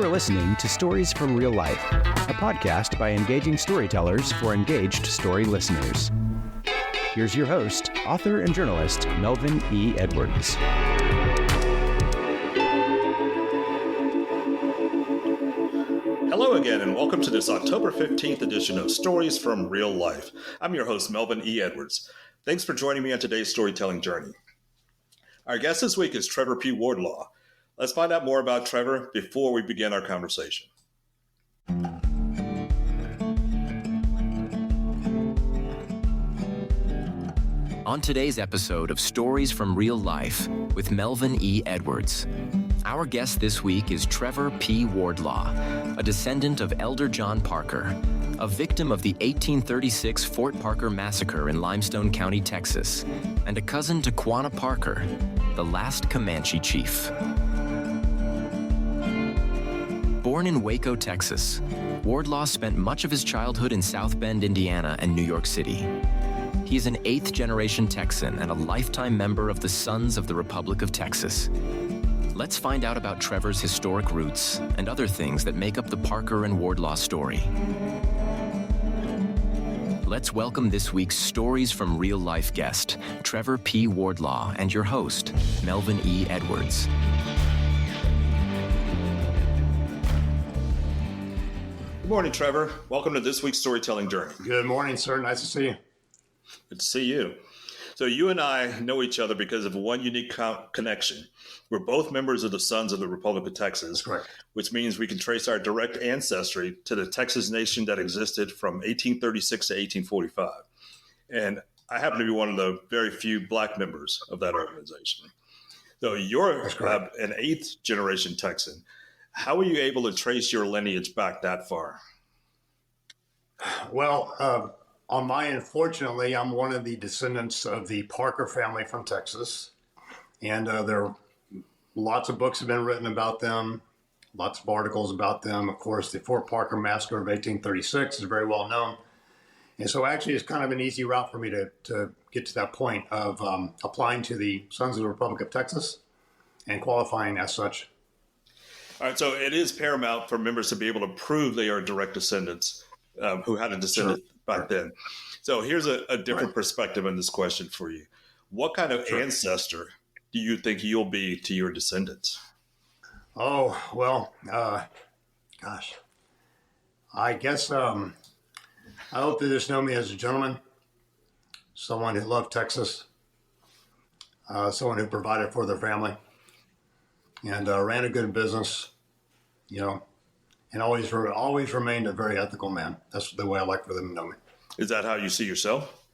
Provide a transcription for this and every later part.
You are listening to Stories from Real Life, a podcast by engaging storytellers for engaged story listeners. Here's your host, author and journalist, Melvin E. Edwards. Hello again, and welcome to this October 15th edition of Stories from Real Life. I'm your host, Melvin E. Edwards. Thanks for joining me on today's storytelling journey. Our guest this week is Trevor P. Wardlaw. Let's find out more about Trevor before we begin our conversation. On today's episode of Stories from Real Life with Melvin E. Edwards, our guest this week is Trevor P. Wardlaw, a descendant of Elder John Parker, a victim of the 1836 Fort Parker massacre in Limestone County, Texas, and a cousin to Quanah Parker, the last Comanche Chief. Born in Waco, Texas, Wardlaw spent much of his childhood in South Bend, Indiana, and New York City. He is an eighth-generation Texan and a lifetime member of the Sons of the Republic of Texas. Let's find out about Trevor's historic roots and other things that make up the Parker and Wardlaw story. Let's welcome this week's Stories from Real Life guest, Trevor P. Wardlaw, and your host, Melvin E. Edwards. Good morning, Trevor. Welcome to this week's storytelling journey. Good morning, sir. Nice to see you. Good to see you. So you and I know each other because of one unique connection. We're both members of the Sons of the Republic of Texas. That's correct. Which means we can trace our direct ancestry to the Texas nation that existed from 1836 to 1845. And I happen to be one of the very few Black members of that organization. So you're an eighth generation Texan. How were you able to trace your lineage back that far? Well, on my end, fortunately, I'm one of the descendants of the Parker family from Texas. And there are lots of books have been written about them, lots of articles about them. Of course, the Fort Parker massacre of 1836 is very well known. And so actually it's kind of an easy route for me to get to that point of applying to the Sons of the Republic of Texas and qualifying as such. All right, so it is paramount for members to be able to prove they are direct descendants who had a descendant back then. So here's a different perspective on this question for you. What kind of ancestor do you think you'll be to your descendants? Oh, well, gosh. I guess I hope they just know me as a gentleman, someone who loved Texas, someone who provided for their family, and ran a good business, and always remained a very ethical man. That's the way I like for them to know me. Is that how you see yourself?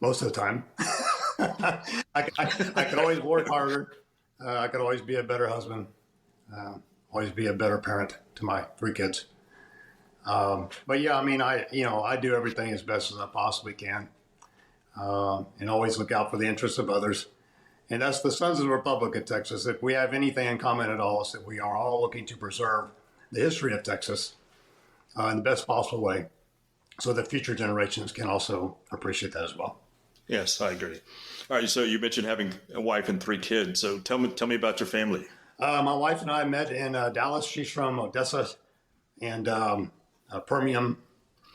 Most of the time. I could always work harder. I could always be a better husband, always be a better parent to my three kids. But yeah, I mean, I do everything as best as I possibly can, and always look out for the interests of others. And that's the Sons of the Republic of Texas. If we have anything in common at all, it's that we are all looking to preserve the history of Texas in the best possible way so that future generations can also appreciate that as well. Yes, I agree. All right, so you mentioned having a wife and three kids. So tell me about your family. My wife and I met in Dallas. She's from Odessa and Permian,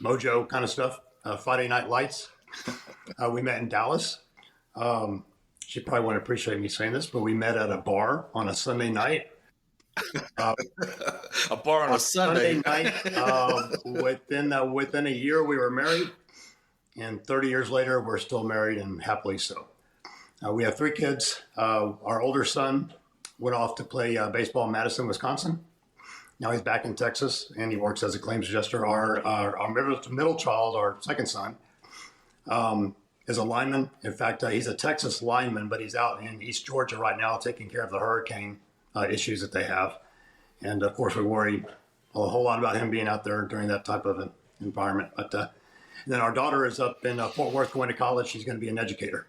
Mojo kind of stuff, Friday Night Lights. We met in Dallas. She probably wouldn't appreciate me saying this, but we met at a bar on a Sunday night. A bar on a Sunday night. Within a year, we were married, and 30 years later, we're still married and happily so. We have three kids. Our older son went off to play baseball in Madison, Wisconsin. Now he's back in Texas, and he works as a claims adjuster. Our middle child, our second son, is a lineman. In fact, he's a Texas lineman, but he's out in East Georgia right now taking care of the hurricane issues that they have. And of course, we worry a whole lot about him being out there during that type of an environment. But then our daughter is up in Fort Worth going to college. She's going to be an educator.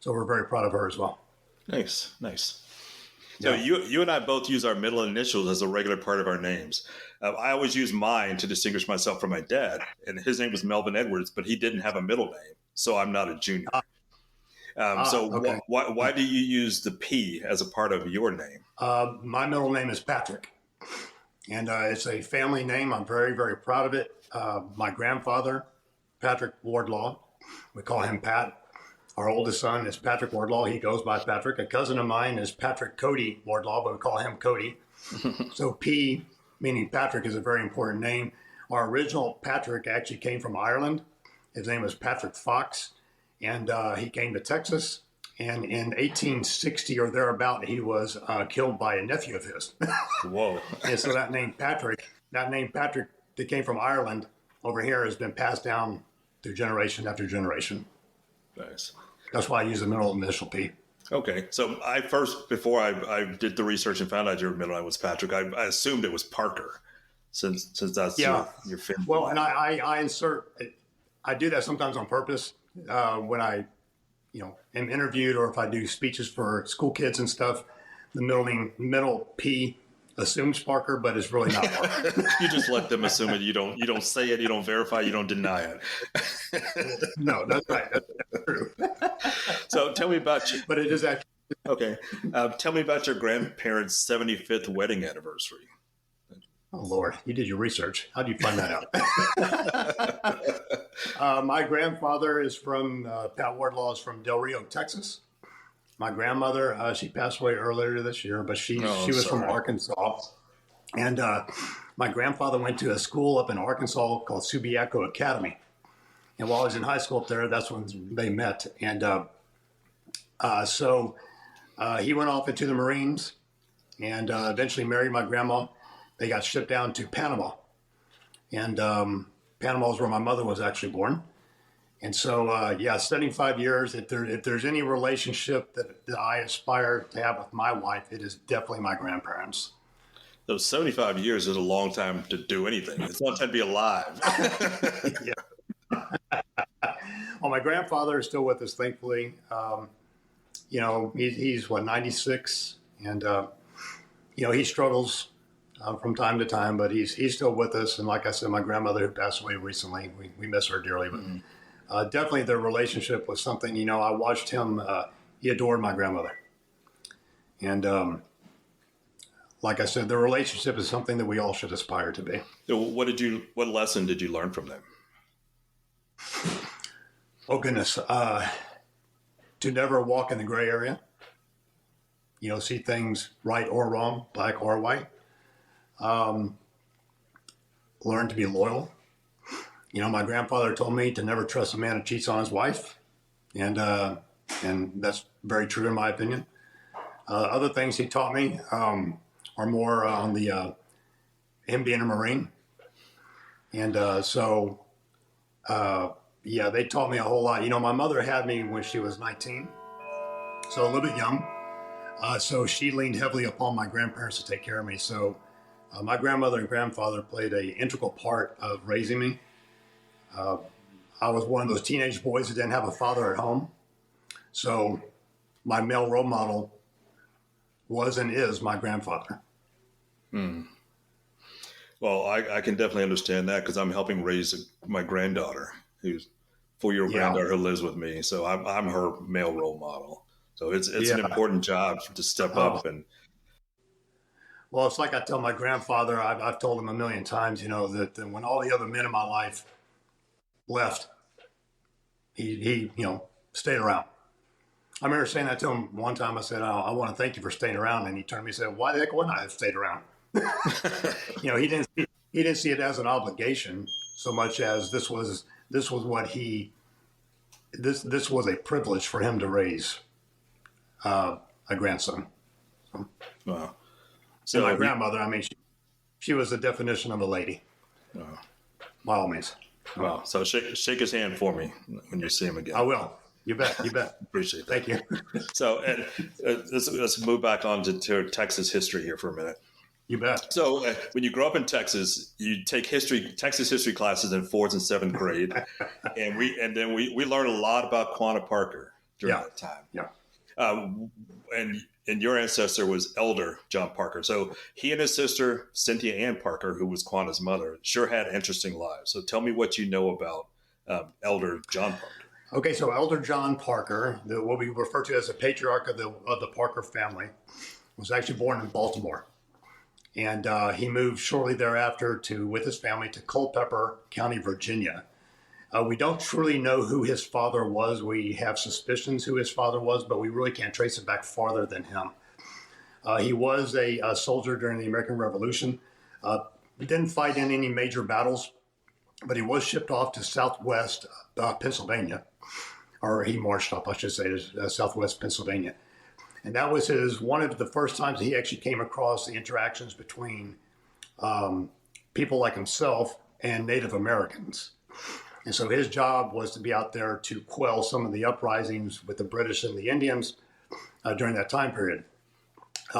So we're very proud of her as well. Nice. So you and I both use our middle initials as a regular part of our names. I always use mine to distinguish myself from my dad. And his name was Melvin Edwards, but he didn't have a middle name. So I'm not a junior. Okay. Why do you use the P as a part of your name? My middle name is Patrick. And it's a family name. I'm very, very proud of it. My grandfather, Patrick Wardlaw, we call him Pat. Our oldest son is Patrick Wardlaw. He goes by Patrick. A cousin of mine is Patrick Cody Wardlaw, but we call him Cody. So P, meaning Patrick, is a very important name. Our original Patrick actually came from Ireland. His name was Patrick Fox, and he came to Texas. And in 1860 or thereabout, he was killed by a nephew of his. Whoa. And so that name Patrick that came from Ireland over here has been passed down through generation after generation. Nice. That's why I use the middle initial P. Okay. So before I did the research and found out your middle name was Patrick, I assumed it was Parker since that's your family. Well, and I do that sometimes on purpose when I am interviewed, or if I do speeches for school kids and stuff. The middle P assumes Parker, but it's really not Parker. You just let them assume it. You don't say it. You don't verify. You don't deny it. No, that's right. That's true. So tell me about you. But it is actually Okay. Tell me about your grandparents' 75th wedding anniversary. Oh, Lord, you did your research. How do you find that out? My grandfather is from, Pat Wardlaw is from Del Rio, Texas. My grandmother, she passed away earlier this year, but she was from Arkansas. And my grandfather went to a school up in Arkansas called Subiaco Academy. And while I was in high school up there, that's when they met. And so he went off into the Marines and eventually married my grandma. They got shipped down to Panama. And Panama is where my mother was actually born. And so, 75 years, if there's any relationship that I aspire to have with my wife, it is definitely my grandparents. Those 75 years is a long time to do anything. It's a long time to be alive. Yeah. Well, my grandfather is still with us, thankfully. He's 96, and he struggles from time to time, but he's still with us. And like I said, my grandmother who passed away recently, we miss her dearly. But definitely their relationship was something. I watched him. He adored my grandmother, and like I said, their relationship is something that we all should aspire to be. So what lesson did you learn from them? Oh, goodness. To never walk in the gray area. See things right or wrong, black or white. Learn to be loyal. My grandfather told me to never trust a man who cheats on his wife. And that's very true in my opinion. Other things he taught me are more on the him being a Marine. And they taught me a whole lot. My mother had me when she was 19, so a little bit young. So she leaned heavily upon my grandparents to take care of me. So my grandmother and grandfather played an integral part of raising me. I was one of those teenage boys that didn't have a father at home. So my male role model was and is my grandfather. Well, I can definitely understand that because I'm helping raise my granddaughter, who's 4-year-old granddaughter who lives with me. So I'm her male role model. So it's an important job to step up. And well, it's like I tell my grandfather, I've told him a million times, that when all the other men in my life left, he stayed around. I remember saying that to him one time. I said, I want to thank you for staying around. And he turned to me and said, why the heck wouldn't I have stayed around? He didn't see it as an obligation so much as this was a privilege for him to raise a grandson. wow. So my grandmother, she was the definition of a lady. By all means. Wow. So shake his hand for me when you see him again. I will. You bet. Appreciate that. Thank you. So let's move back on to Texas history here for a minute. You bet. So when you grow up in Texas, you take Texas history classes in 4th and 7th grade, and we learn a lot about Quanah Parker during that time. Yeah. And your ancestor was Elder John Parker. So he and his sister Cynthia Ann Parker, who was Quanah's mother, sure had interesting lives. So tell me what you know about Elder John Parker. Okay, so Elder John Parker, what we refer to as the patriarch of the Parker family, was actually born in Baltimore. And he moved shortly thereafter with his family to Culpeper County, Virginia. We don't truly know who his father was. We have suspicions who his father was, but we really can't trace it back farther than him. He was a soldier during the American Revolution. He didn't fight in any major battles, but he was shipped off to southwest Pennsylvania, or he marched up, I should say, to southwest Pennsylvania. And that was one of the first times he actually came across the interactions between people like himself and Native Americans. And so his job was to be out there to quell some of the uprisings with the British and the Indians during that time period.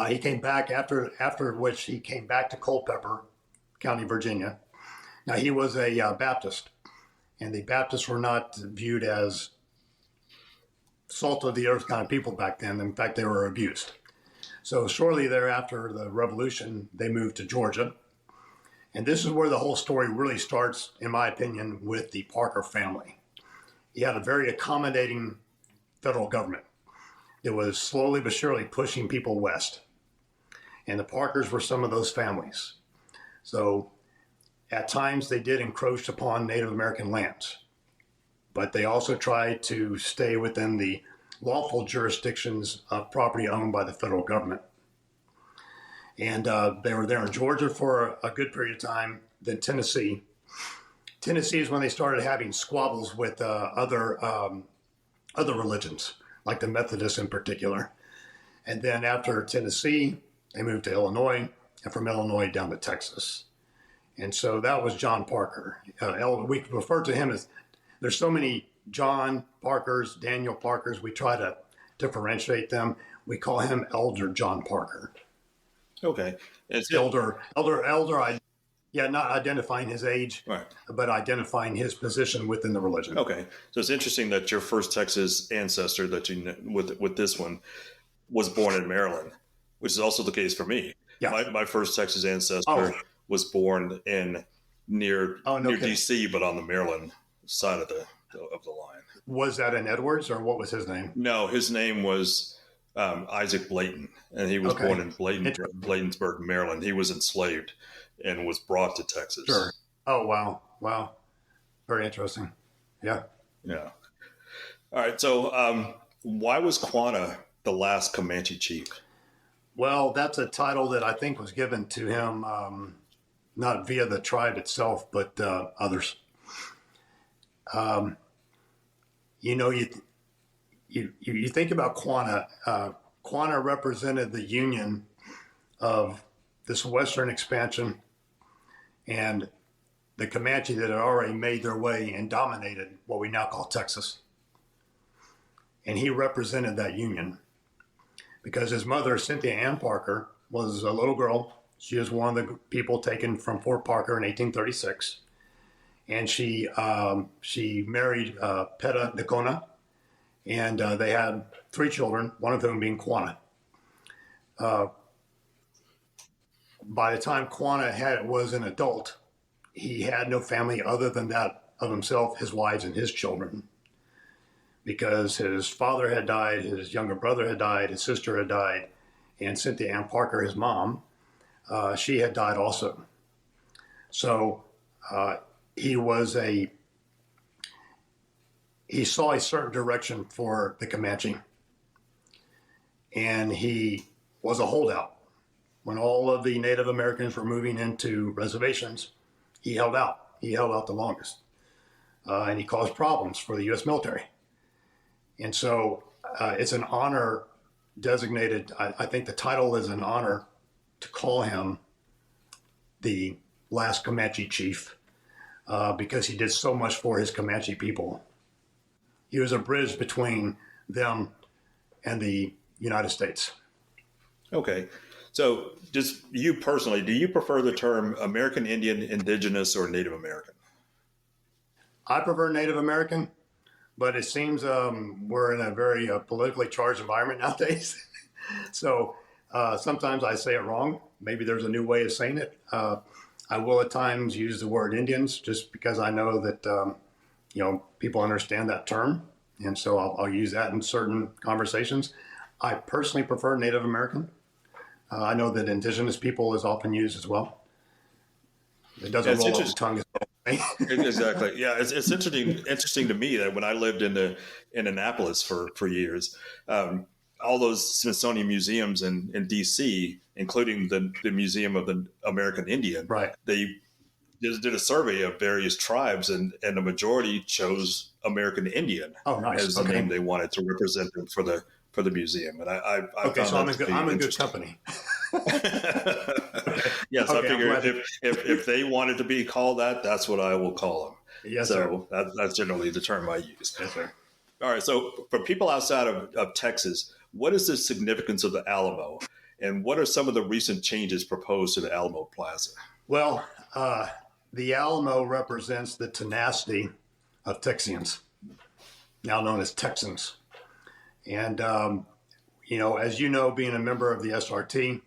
He came back after which he came back to Culpeper County, Virginia. Now, he was a Baptist, and the Baptists were not viewed as salt of the earth kind of people back then. In fact, they were abused. So shortly thereafter, the revolution, they moved to Georgia. And this is where the whole story really starts, in my opinion, with the Parker family. He had a very accommodating federal government. It was slowly but surely pushing people west. And the Parkers were some of those families. So at times they did encroach upon Native American lands, but they also tried to stay within the lawful jurisdictions of property owned by the federal government. And they were there in Georgia for a good period of time, then Tennessee. Tennessee is when they started having squabbles with other religions, like the Methodists in particular. And then after Tennessee, they moved to Illinois, and from Illinois down to Texas. And so that was John Parker. We refer to him as, there's so many John Parkers, Daniel Parkers, we try to differentiate them. We call him Elder John Parker. Okay. It's elder, not identifying his age, right, but identifying his position within the religion. Okay. So it's interesting that your first Texas ancestor that you with this one was born in Maryland, which is also the case for me. Yeah. My first Texas ancestor was born near DC, but on the Maryland side of the line. Was that in Edwards, or what was his name? No, his name was Isaac Blayton, and he was born in Bladensburg, Maryland. He was enslaved and was brought to Texas. Sure. Oh, wow. Very interesting. Yeah. Yeah. All right. So why was Quanah the last Comanche chief? Well, that's a title that I think was given to him, not via the tribe itself, but others. You think about Quanah. Quanah represented the union of this western expansion and the Comanche that had already made their way and dominated what we now call Texas. And he represented that union because his mother, Cynthia Ann Parker, was a little girl. She was one of the people taken from Fort Parker in 1836. And she married Peta Nakona, and they had 3 children, one of whom being Quanah. By the time Quanah was an adult, he had no family other than that of himself, his wives, and his children. Because his father had died, his younger brother had died, his sister had died, and Cynthia Ann Parker, his mom, she had died also. So he saw a certain direction for the Comanche, and he was a holdout. When all of the Native Americans were moving into reservations, he held out. He held out the longest, and he caused problems for the U.S. military. And so it's an honor designated. I think the title is an honor to call him the last Comanche chief because he did so much for his Comanche people. He was a bridge between them and the United States. Okay. So just you personally, do you prefer the term American Indian, Indigenous, or Native American? I prefer Native American, but it seems we're in a very politically charged environment nowadays. So sometimes I say it wrong. Maybe there's a new way of saying it. I will at times use the word Indians just because I know that people understand that term, and so I'll use that in certain conversations. I personally prefer Native American, I know that indigenous people is often used as well. It doesn't roll off the tongue as well. Exactly. Yeah, it's interesting to me that when I lived in Annapolis for years, all those Smithsonian museums in D.C., including the Museum of the American Indian, right? They just did a survey of various tribes, and the majority chose American Indian as the name they wanted to represent them for the museum. And I so I'm in good company. Yes, I figure if they wanted to be called that, that's what I will call them. Yes, so that's generally the term I use. Yes, sir. All right. So for people outside of Texas, what is the significance of the Alamo, and what are some of the recent changes proposed to the Alamo Plaza? Well, the Alamo represents the tenacity of Texians, now known as Texans. And, as you know, being a member of the SRT,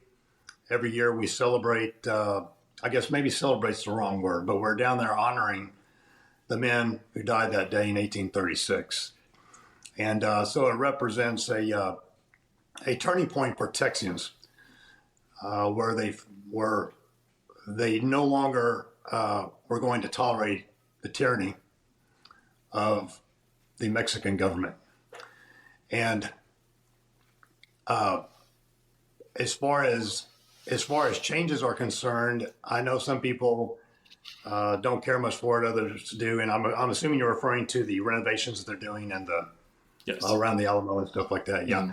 every year we celebrate, I guess maybe celebrate's the wrong word, but we're down there honoring the men who died that day in 1836. And so it represents a turning point for Texians, where they no longer were going to tolerate the tyranny of the Mexican government. And as far as changes are concerned, I know some people don't care much for it, others do, and I'm assuming you're referring to the renovations that they're doing and around the Alamo and stuff like that. Yeah,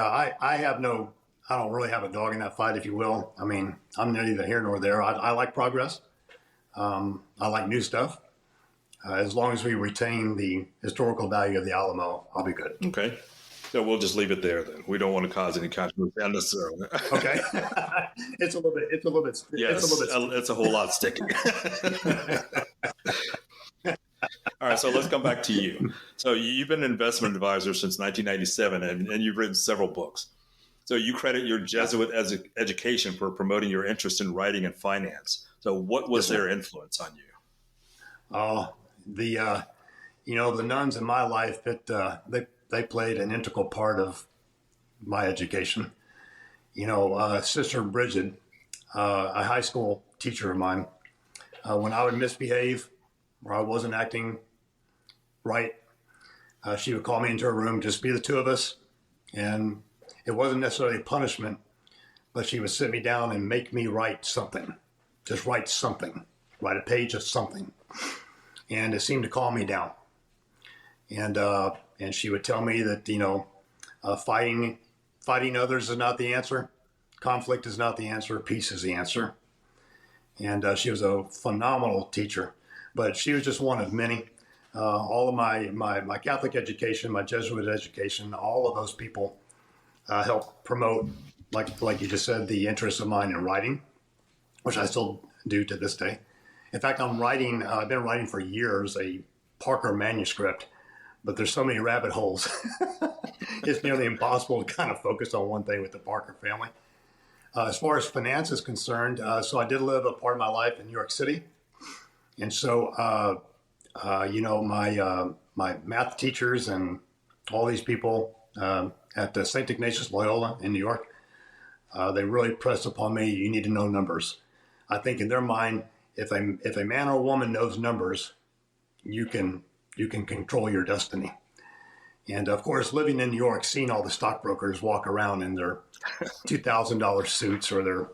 I don't really have a dog in that fight, if you will. I mean, I'm neither here nor there. I like progress. I like new stuff. As long as we retain the historical value of the Alamo, I'll be good. Okay. So we'll just leave it there then. We don't want to cause any controversy unnecessarily. Okay. It's a little bit. Yes, it's a whole lot sticky. All right, so let's come back to you. So you've been an investment advisor since 1997, and you've written several books. So you credit your Jesuit education for promoting your interest in writing and finance. So what was their influence on you? Oh, the nuns in my life, they played an integral part of my education. Sister Bridget, a high school teacher of mine, when I would misbehave or I wasn't acting right, she would call me into her room, just be the two of us. And it wasn't necessarily punishment, but she would sit me down and make me write something, just write something, write a page of something. And it seemed to calm me down. And she would tell me that, fighting others is not the answer. Conflict is not the answer. Peace is the answer. And she was a phenomenal teacher, but she was just one of many. All of my Catholic education, my Jesuit education, all of those people helped promote, like you just said, the interest of mine in writing, which I still do to this day. In fact, I've been writing for years, a Parker manuscript, but there's so many rabbit holes. It's nearly impossible to kind of focus on one thing with the Parker family. As far as finance is concerned, so I did live a part of my life in New York City. And so, my math teachers and all these people at the St. Ignatius Loyola in New York, they really pressed upon me, you need to know numbers. I think in their mind, if a man or a woman knows numbers, you can control your destiny. And of course, living in New York, seeing all the stockbrokers walk around in their $2,000 suits or their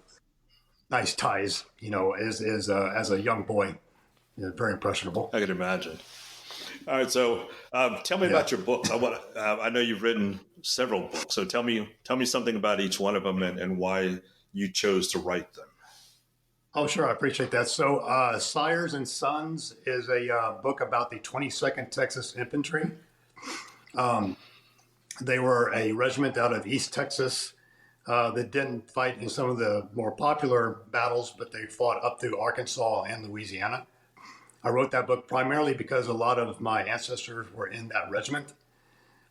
nice ties, as a young boy, very impressionable. I can imagine. All right, so tell me about your books. I know you've written several books, so tell me something about each one of them and why you chose to write them. Oh, sure. I appreciate that. So Sires and Sons is a book about the 22nd Texas Infantry. They were a regiment out of East Texas that didn't fight in some of the more popular battles, but they fought up through Arkansas and Louisiana. I wrote that book primarily because a lot of my ancestors were in that regiment,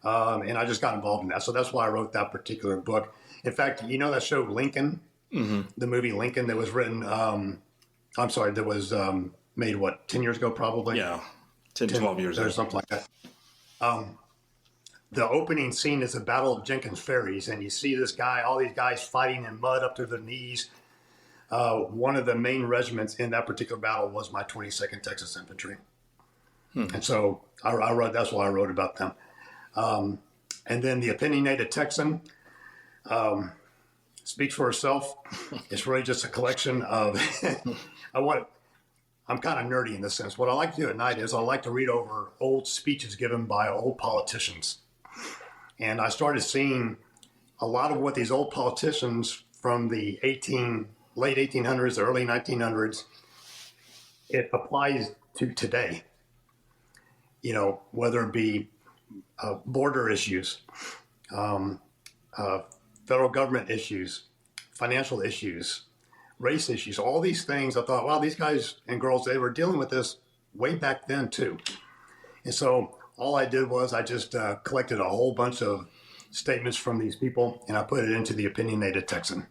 and I just got involved in that. So that's why I wrote that particular book. In fact, that show Lincoln? Mm-hmm. The movie Lincoln that was written, that was made, 10 years ago probably? Yeah, 10, 12 years ago. Or something like that. the opening scene is the Battle of Jenkins Ferries, and you see all these guys fighting in mud up to their knees. One of the main regiments in that particular battle was my 22nd Texas Infantry. And so that's why I wrote about them. And then the opinionated Texan speaks for herself. It's really just a collection of, I'm kind of nerdy in this sense. What I like to do at night is I like to read over old speeches given by old politicians. And I started seeing a lot of what these old politicians from the late 1800s, early 1900s, it applies to today. You know, whether it be border issues, federal government issues, financial issues, race issues, all these things. I thought, wow, these guys and girls, they were dealing with this way back then too. And so all I did was I just collected a whole bunch of statements from these people, and I put it into the Opinionated Texan.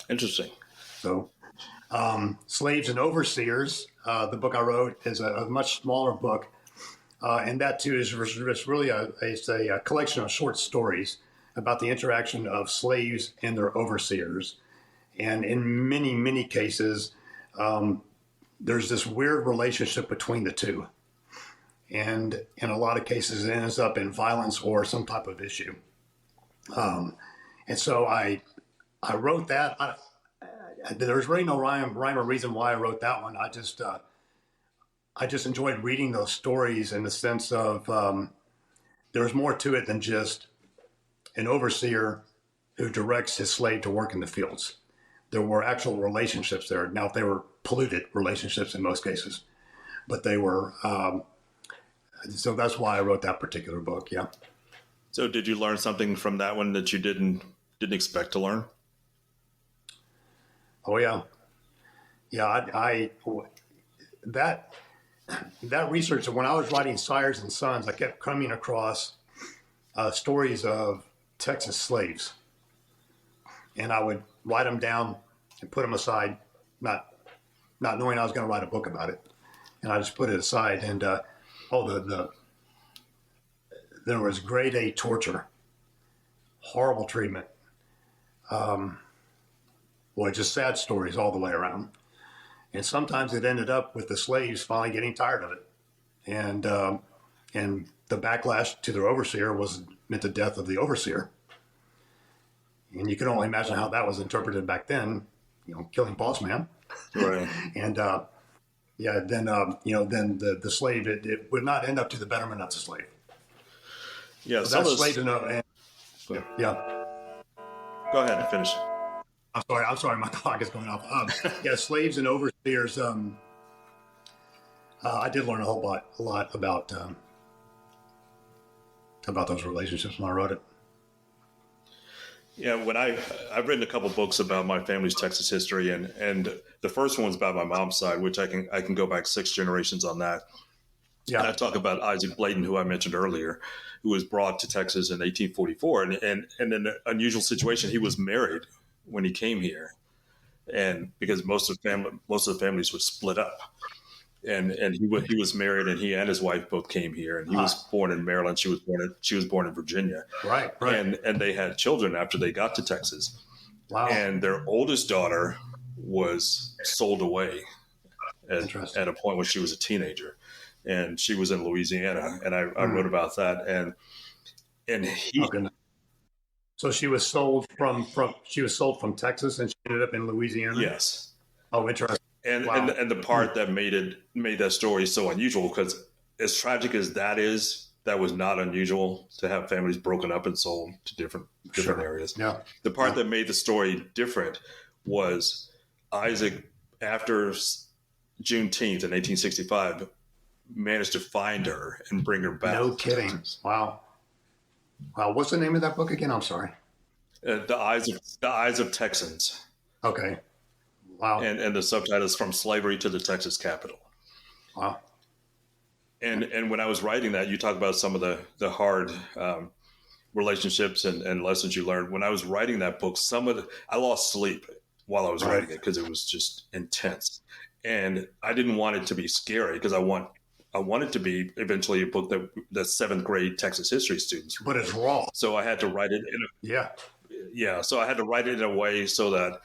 Interesting. So Slaves and Overseers, the book I wrote, is a much smaller book. And that too is really a collection of short stories about the interaction of slaves and their overseers. And in many, many cases, there's this weird relationship between the two. And in a lot of cases, it ends up in violence or some type of issue. And so I wrote that. There's really no rhyme or reason why I wrote that one. I just enjoyed reading those stories in the sense of there's more to it than just an overseer who directs his slave to work in the fields. There were actual relationships there. Now, they were polluted relationships in most cases, but they were. So that's why I wrote that particular book. Yeah. So did you learn something from that one that you didn't expect to learn? Oh yeah. Yeah. That research, when I was writing Sires and Sons, I kept coming across stories of Texas slaves, and I would write them down and put them aside, not knowing I was going to write a book about it, and I just put it aside. And there was grade A torture, horrible treatment, just sad stories all the way around. And sometimes it ended up with the slaves finally getting tired of it, and the backlash to their overseer meant the death of the overseer. And you can only imagine how that was interpreted back then, killing boss man. Right. And then the slave, it would not end up to the betterment of the slave. Yeah, so that's slave to know. Yeah. Go ahead and finish. I'm sorry, my clock is going off. Slaves and overseers. I did learn a lot about those relationships when I wrote it. Yeah, when I've written a couple books about my family's Texas history, and the first one's about my mom's side, which I can go back 6 generations on that. Yeah, and I talk about Isaac Bladen, who I mentioned earlier, who was brought to Texas in 1844, and in an unusual situation, he was married when he came here, and because most of the families would split up, and he was married, and he and his wife both came here, and he was born in Maryland. She was born in Virginia. Right. And they had children after they got to Texas. Wow. And their oldest daughter was sold away at a point when she was a teenager, and she was in Louisiana, and I wrote about that, and he. Okay. So she was sold from Texas, and she ended up in Louisiana. Yes. Oh, interesting. And wow. and the part that made that story so unusual, because as tragic as that is, that was not unusual to have families broken up and sold to different areas. Yeah. The part that made the story different was Isaac, after Juneteenth in 1865, managed to find her and bring her back. No kidding. Wow. What's the name of that book again? I'm sorry. The Eyes of Texans. Okay. Wow. And the subtitle is From Slavery to the Texas Capitol. Wow. And when I was writing that, you talk about some of the hard relationships and lessons you learned. When I was writing that book, I lost sleep while I was writing it because it was just intense. And I didn't want it to be scary because I want I wanted to be eventually a book that seventh grade Texas history students read. But it's raw. So I had to write it so I had to write it in a way so that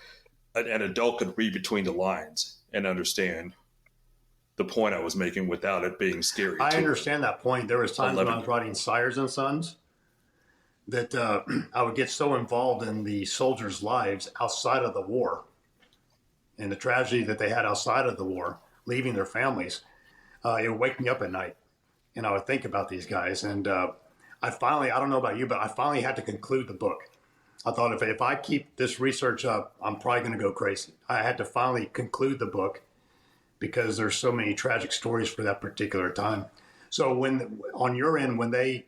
an adult could read between the lines and understand the point I was making without it being scary. I understand that point. There was times when I was writing Sires and Sons that I would get so involved in the soldiers' lives outside of the war and the tragedy that they had outside of the war, leaving their families. It would wake me up at night, and I would think about these guys. And I don't know about you, but I finally had to conclude the book. I thought if I keep this research up, I'm probably going to go crazy. I had to finally conclude the book because there's so many tragic stories for that particular time. So when on your end, when they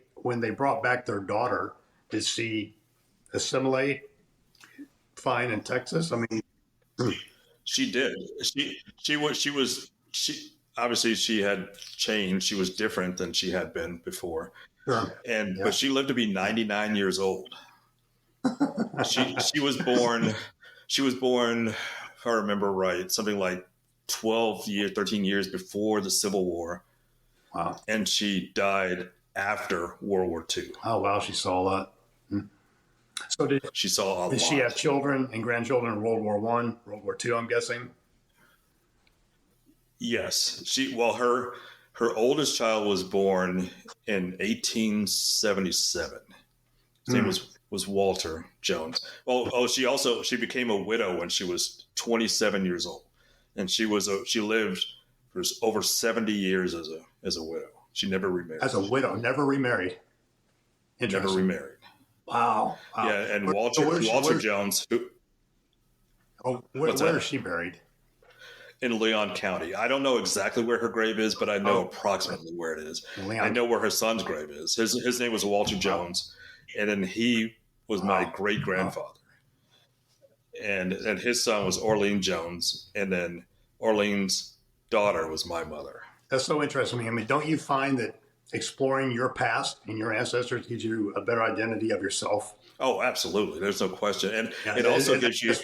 brought back their daughter, did she assimilate fine in Texas? I mean, she did. She obviously she had changed. She was different than she had been before. Sure. But she lived to be 99 years old. She was born, if I remember right, something like 13 years before the Civil War. Wow. And she died after World War II. Oh, wow. She saw a lot. So did she have children and grandchildren in World War I, World War II, I'm guessing? Yes. Her oldest child was born in 1877. His name was Walter Jones. She became a widow when she was 27 years old. And she lived for over 70 years as a widow. She never remarried. As a widow, never remarried. Never remarried. Wow. Yeah, and Walter Jones. Where is she buried? In Leon County. I don't know exactly where her grave is, but I know approximately where it is. I know where her son's grave is. His name was Walter Jones, and then he was my great grandfather. And his son was Orlean Jones, and then Orlean's daughter was my mother. That's so interesting. I mean, don't you find that exploring your past and your ancestors gives you a better identity of yourself? Oh, absolutely. There's no question. And it also gives you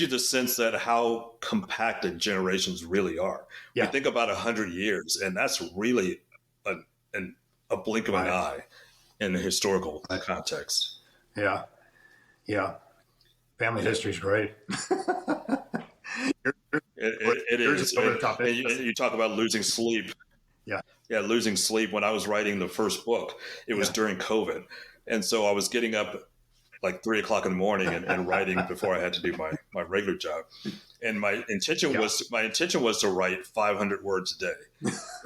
the sense that how compacted generations really are. Yeah. You think about 100 years, and that's really a blink of an eye in the historical context. Yeah. Yeah. Family history is great. It is. And you talk about losing sleep. Yeah, losing sleep. When I was writing the first book, it was during COVID. And so I was getting up like 3 o'clock in the morning and writing before I had to do my regular job. And my intention was to write 500 words a day.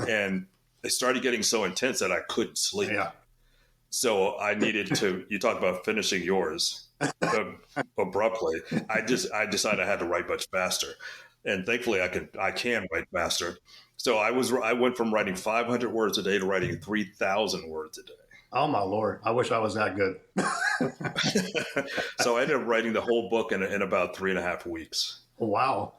And it started getting so intense that I couldn't sleep. Yeah. So I needed to, you talk about finishing yours abruptly. I decided I had to write much faster. And thankfully I can write faster. So I went from writing 500 words a day to writing 3,000 words a day. Oh my Lord. I wish I was that good. So I ended up writing the whole book in about 3.5 weeks. Wow.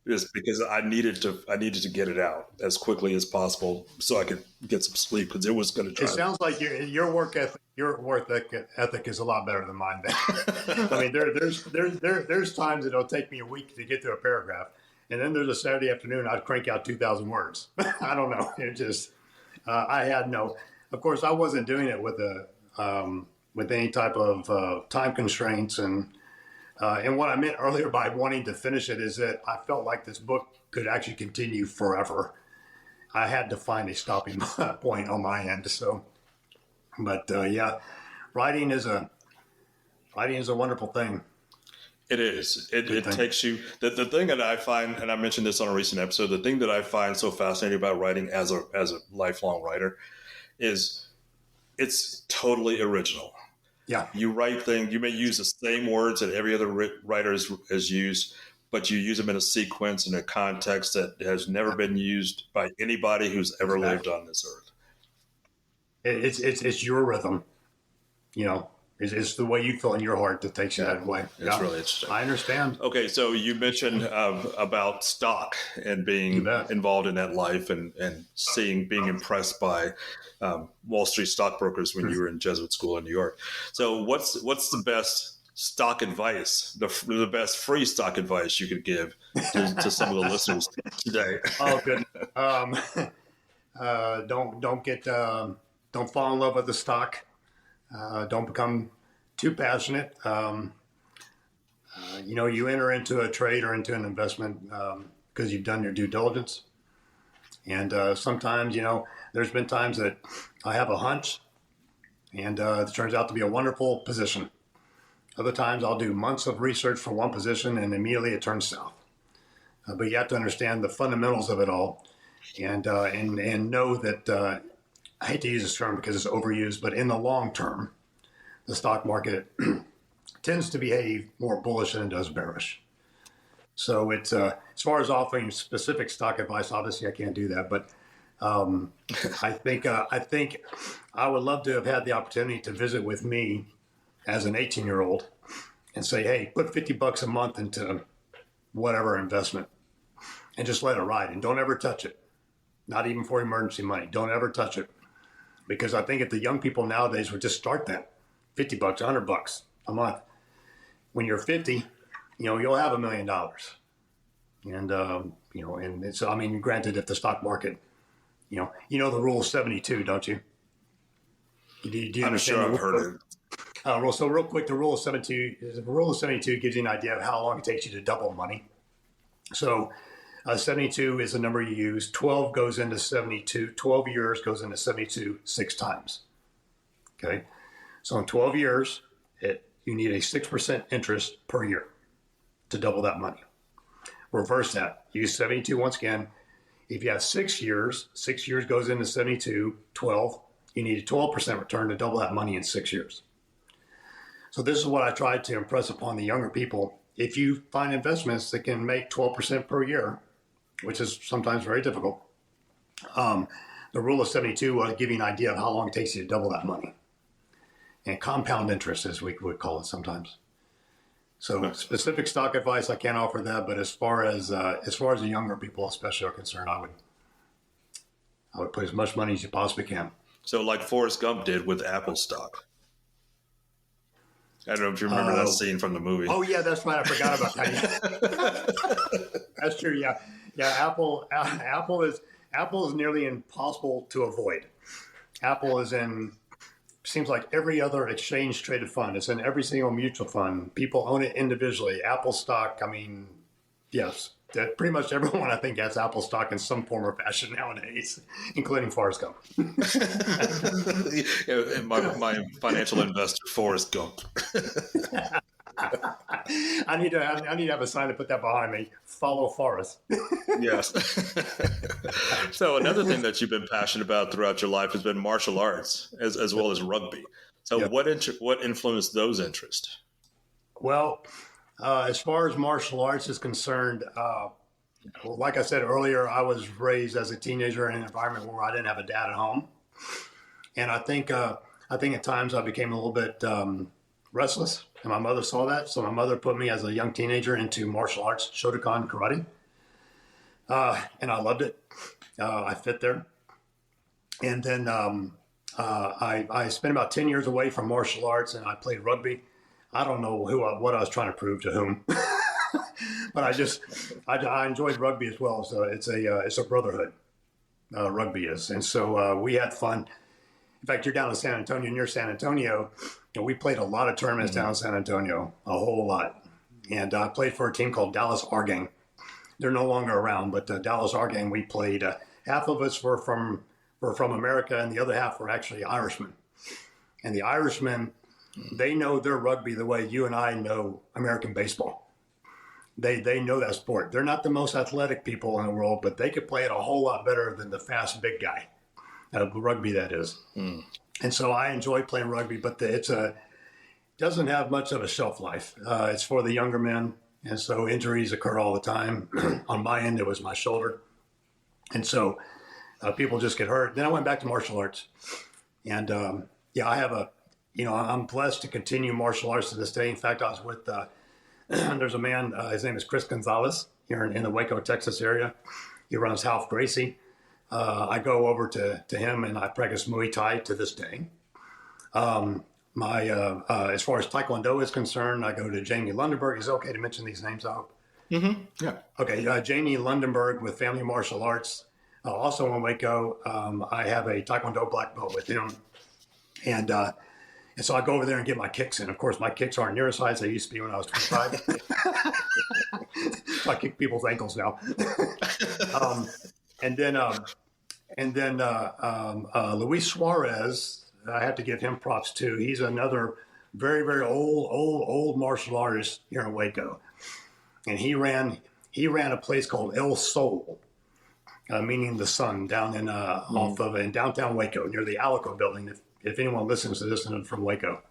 Just because I needed to get it out as quickly as possible so I could get some sleep because it was going to try. It sounds like your work ethic is a lot better than mine. Then. I mean, there's times it'll take me a week to get through a paragraph, and then there's a Saturday afternoon I'd crank out 2,000 words. I don't know. It just I had no. Of course, I wasn't doing it with any type of time constraints and what I meant earlier by wanting to finish it is that I felt like this book could actually continue forever. I had to find a stopping point on my end. So, but writing is a wonderful thing. It is. It takes you. The thing that I find, and I mentioned this on a recent episode, the thing that I find so fascinating about writing as a lifelong writer is it's totally original. Yeah. You write things, you may use the same words that every other writer has used, but you use them in a sequence, in a context that has never been used by anybody who's ever lived on this earth. It's your rhythm, it's the way you feel in your heart that takes you that way. It's really interesting. I understand. Okay. So you mentioned about stock and being involved in that life and being impressed by Wall Street stockbrokers when you were in Jesuit school in New York. So what's the best stock advice, the best free stock advice you could give to some of the listeners today? Oh, goodness. Don't fall in love with the stock. Don't become too passionate. You enter into a trade or into an investment because you've done your due diligence. And sometimes, there's been times that I have a hunch and it turns out to be a wonderful position. Other times I'll do months of research for one position and immediately it turns south. But you have to understand the fundamentals of it all and know that, I hate to use this term because it's overused, but in the long term, the stock market tends to behave more bullish than it does bearish. So it's as far as offering specific stock advice, obviously I can't do that, but I think I would love to have had the opportunity to visit with me as an 18-year-old and say, hey, put $50 a month into whatever investment and just let it ride and don't ever touch it. Not even for emergency money. Don't ever touch it. Because I think if the young people nowadays would just start that, $50, $100 a month, when you're 50, you'll have $1 million. And, and it's, granted, if the stock market, the rule of 72, don't you? Do you I'm sure I've heard it. So real quick, the rule of 72 gives you an idea of how long it takes you to double money. So 72 is the number you use. 12 goes into 72. 12 years goes into 72 6 times. Okay. So in 12 years, you need a 6% interest per year to double that money. Reverse that. Use 72 once again. If you have 6 years, 6 years goes into 72, 12. You need a 12% return to double that money in 6 years. So this is what I tried to impress upon the younger people. If you find investments that can make 12% per year, which is sometimes very difficult, the rule of 72 will give you an idea of how long it takes you to double that money. And compound interest, as we would call it sometimes. So specific stock advice, I can't offer that. But as far as the younger people especially are concerned, I would put as much money as you possibly can. So like Forrest Gump did with Apple stock. I don't know if you remember that scene from the movie. Oh yeah, that's right. I forgot about that. That's true. Yeah. Apple is nearly impossible to avoid. Apple is in, seems like every other exchange traded fund. It's in every single mutual fund. People own it individually. Apple stock, yes, that pretty much everyone I think has Apple stock in some form or fashion nowadays, including Forrest Gump. my financial investor, Forrest Gump. I need to have a sign to put that behind me. Follow Forrest. Yes. So another thing that you've been passionate about throughout your life has been martial arts, as well as rugby. So yep. What influenced those interests? Well, as far as martial arts is concerned, like I said earlier, I was raised as a teenager in an environment where I didn't have a dad at home, and I think at times I became a little bit restless, and my mother saw that. So my mother put me as a young teenager into martial arts, Shotokan karate, and I loved it. I fit there, and then I spent about 10 years away from martial arts, and I played rugby. I don't know what I was trying to prove to whom, but I enjoyed rugby as well. So it's a brotherhood, rugby is, and so we had fun. In fact, you're down in San Antonio, near San Antonio. We played a lot of tournaments down in San Antonio, a whole lot. And I played for a team called Dallas Our Gang. They're no longer around, but Dallas Our Gang, we played. Half of us were from America, and the other half were actually Irishmen. And the Irishmen, they know their rugby the way you and I know American baseball. They know that sport. They're not the most athletic people in the world, but they could play it a whole lot better than the fast big guy. Rugby, that is. And so I enjoy playing rugby, but it doesn't have much of a shelf life. It's for the younger men, and so injuries occur all the time. On my end, it was my shoulder. And so people just get hurt. Then I went back to martial arts. And I have I'm blessed to continue martial arts to this day. In fact, I was with, there's a man, his name is Chris Gonzalez, here in the Waco, Texas area. He runs Half Gracie. I go over to him and I practice Muay Thai to this day. As far as Taekwondo is concerned, I go to Jamie Lundenberg. Is it okay to mention these names, I hope? Mm-hmm. Yeah. Okay. Jamie Lundenberg with Family Martial Arts. Also in Waco, I have a Taekwondo black belt with him. And so I go over there and get my kicks in. Of course, my kicks aren't near as high as they used to be when I was 25. So I kick people's ankles now. And then Luis Suarez, I have to give him props too. He's another very, very old martial artist here in Waco. And he ran a place called El Sol, meaning the sun, down in in downtown Waco near the Alico building. If anyone listens to this and from Waco.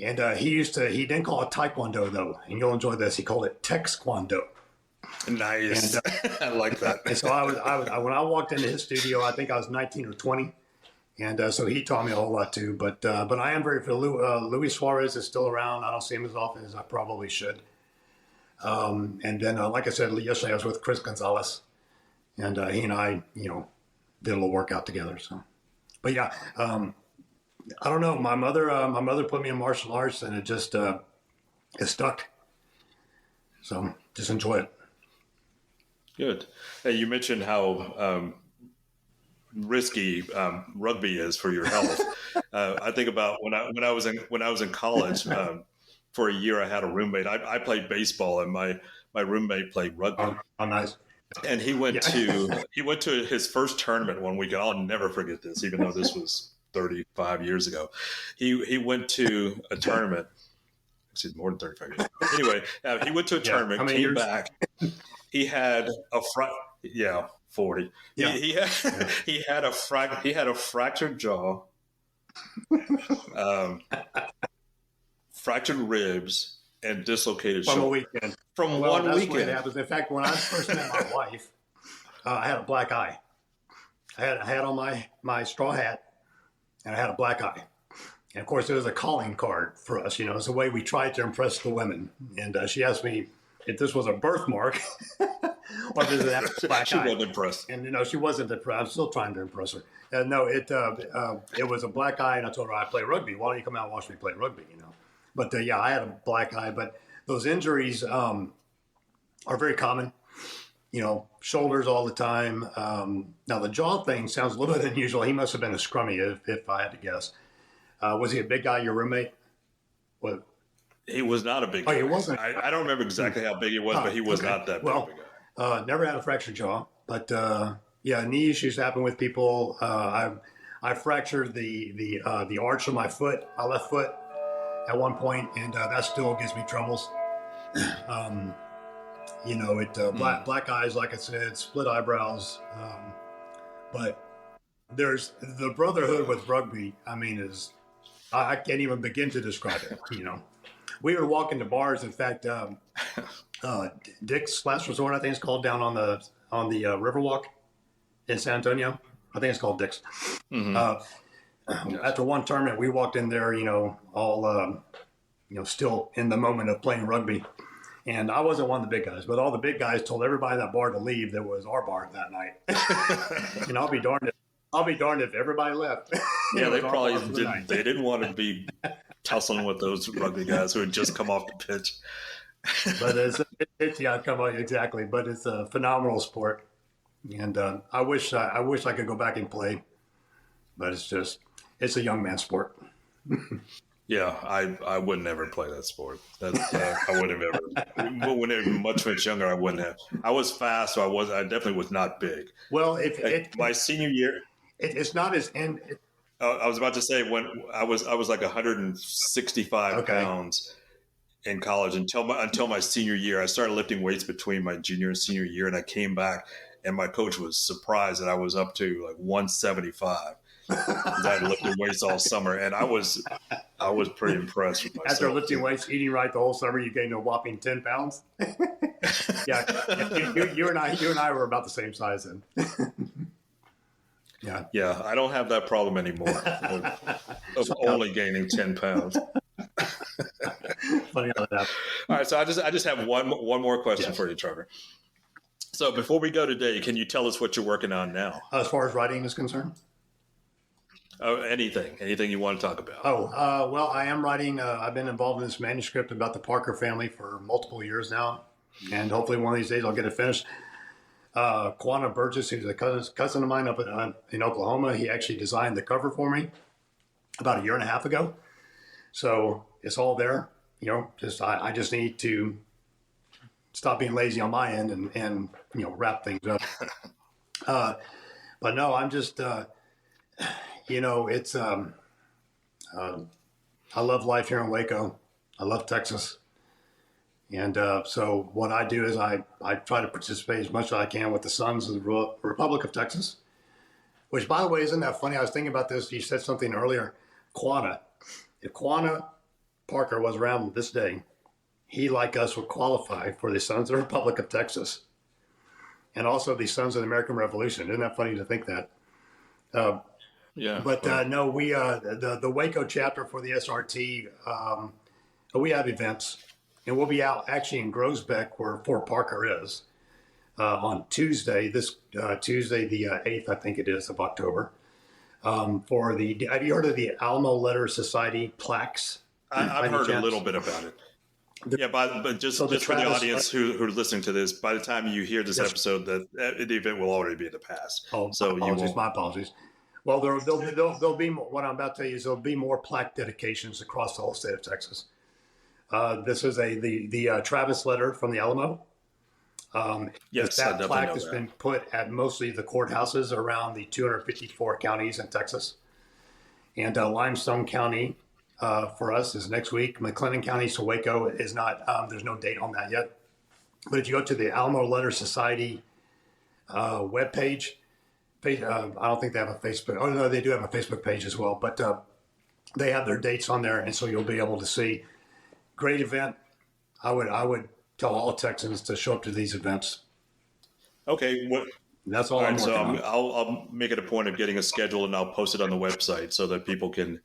And he didn't call it Taekwondo though, and you'll enjoy this. He called it Texquando. Nice. And, I like that. And so I was when I walked into his studio, I think I was 19 or 20. And so he taught me a whole lot too. But I am very Luis Suarez is still around. I don't see him as often as I probably should. And then, like I said, yesterday I was with Chris Gonzalez, and he and I, did a little workout together. So, but yeah, I don't know. My mother put me in martial arts, and it just it stuck. So just enjoy it. Good. Hey, you mentioned how risky rugby is for your health. I think about when I was in college. For a year, I had a roommate. I played baseball, and my roommate played rugby. Oh, nice. And he went to his first tournament one weekend. I'll never forget this, even though this was 35 years ago. He went to a tournament. Excuse me, more than 35 years ago. Anyway, he went to a tournament, came years? Back. He had a 40. Yeah. He had a fractured jaw. Fractured ribs and dislocated shoulder. From a weekend. From one that's weekend. What happens. In fact, when I first met my wife, I had a black eye. I had on my straw hat, and I had a black eye. And of course, it was a calling card for us. It's a way we tried to impress the women. And she asked me if this was a birthmark or if it had a black she eye. She wasn't impressed. And she wasn't impressed. I'm still trying to impress her. No, it was a black eye, and I told her I play rugby. Why don't you come out and watch me play rugby? But I had a black eye. But those injuries are very common. Shoulders all the time. Now the jaw thing sounds a little bit unusual. He must have been a scrummy, if I had to guess. Was he a big guy, your roommate? What? He was not a big guy. He wasn't. I don't remember exactly how big he was, but he was not that big of a guy. Never had a fractured jaw, but knee issues happen with people. I fractured the arch of my foot, my left foot, at one point, and that still gives me troubles. Black eyes, like I said, split eyebrows. But there's the brotherhood with rugby. I can't even begin to describe it. We were walking to bars. In fact, Dick's Last Resort, I think it's called, down on the Riverwalk in San Antonio. I think it's called Dick's. Mm-hmm. After one tournament, we walked in there, all still in the moment of playing rugby. And I wasn't one of the big guys, but all the big guys told everybody in that bar to leave. That was our bar that night. And I'll be darned if everybody left. Yeah, they probably didn't. They didn't want to be tussling with those rugby guys who had just come off the pitch. But exactly. But it's a phenomenal sport, and I wish I could go back and play, but it's a young man sport. Yeah, I would never play that sport. I wouldn't have ever. When I was much younger, I wouldn't have. I was fast, so I definitely was not big. Well, my senior year, it's not as I was about to say when I was like 165 pounds in college until my senior year. I started lifting weights between my junior and senior year, and I came back, and my coach was surprised that I was up to like 175. I had lifted weights all summer, and I was pretty impressed with myself. After lifting weights, eating right the whole summer, you gained a whopping 10 pounds. Yeah, you and I were about the same size then. Yeah, I don't have that problem anymore of only gaining 10 pounds. Funny how that happened. All right, so I just have one more question for you, Trevor. So before we go today, can you tell us what you're working on now? As far as writing is concerned? Anything you want to talk about? Well, I am writing. I've been involved in this manuscript about the Parker family for multiple years now, and hopefully one of these days I'll get it finished. Quanah Burgess, who's a cousin of mine up in Oklahoma. He actually designed the cover for me about a year and a half ago. So it's all there. I just need to stop being lazy on my end and wrap things up. But no, I'm just, it's, I love life here in Waco. I love Texas. And so what I do is I try to participate as much as I can with the Sons of the Republic of Texas, which, by the way, isn't that funny? I was thinking about this. You said something earlier. Quanah. If Quanah Parker was around this day, he, like us, would qualify for the Sons of the Republic of Texas and also the Sons of the American Revolution. Isn't that funny to think that? Yeah. But no, we the Waco chapter for the SRT, we have events. And we'll be out actually in Groesbeck, where Fort Parker is, on Tuesday, Tuesday the 8th, I think it is, of October. Have you heard of the Alamo Letter Society plaques? I've heard a little bit about it. But just for the audience who's listening to this, by the time you hear this episode, the event will already be in the past. Oh, so my apologies. Well, there'll be more, what I'm about to tell you is there'll be more plaque dedications across the whole state of Texas. This is the Travis letter from the Alamo. Yes, that plaque has been put at mostly the courthouses around the 254 counties in Texas. And Limestone County for us is next week. McLennan County, so Waco is not. There's no date on that yet. But if you go to the Alamo Letter Society webpage, I don't think they have a Facebook. Oh no, they do have a Facebook page as well. But they have their dates on there, and so you'll be able to see. Great event. I would tell all Texans to show up to these events. Okay. That's all I'm working on. I'll make it a point of getting a schedule, and I'll post it on the website so that people can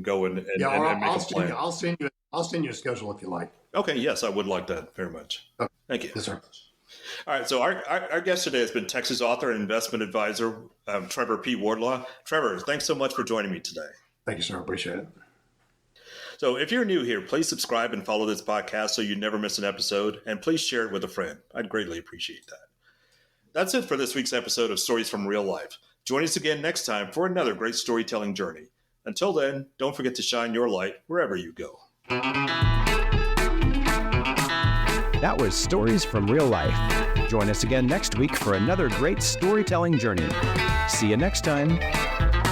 go and make a plan. I'll send you a schedule if you like. Okay. Yes, I would like that very much. Okay. Thank you. Yes, sir. All right. So our guest today has been Texas author and investment advisor, Trevor P. Wardlaw. Trevor, thanks so much for joining me today. Thank you, sir. Appreciate it. So if you're new here, please subscribe and follow this podcast so you never miss an episode, and please share it with a friend. I'd greatly appreciate that. That's it for this week's episode of Stories from Real Life. Join us again next time for another great storytelling journey. Until then, don't forget to shine your light wherever you go. That was Stories from Real Life. Join us again next week for another great storytelling journey. See you next time.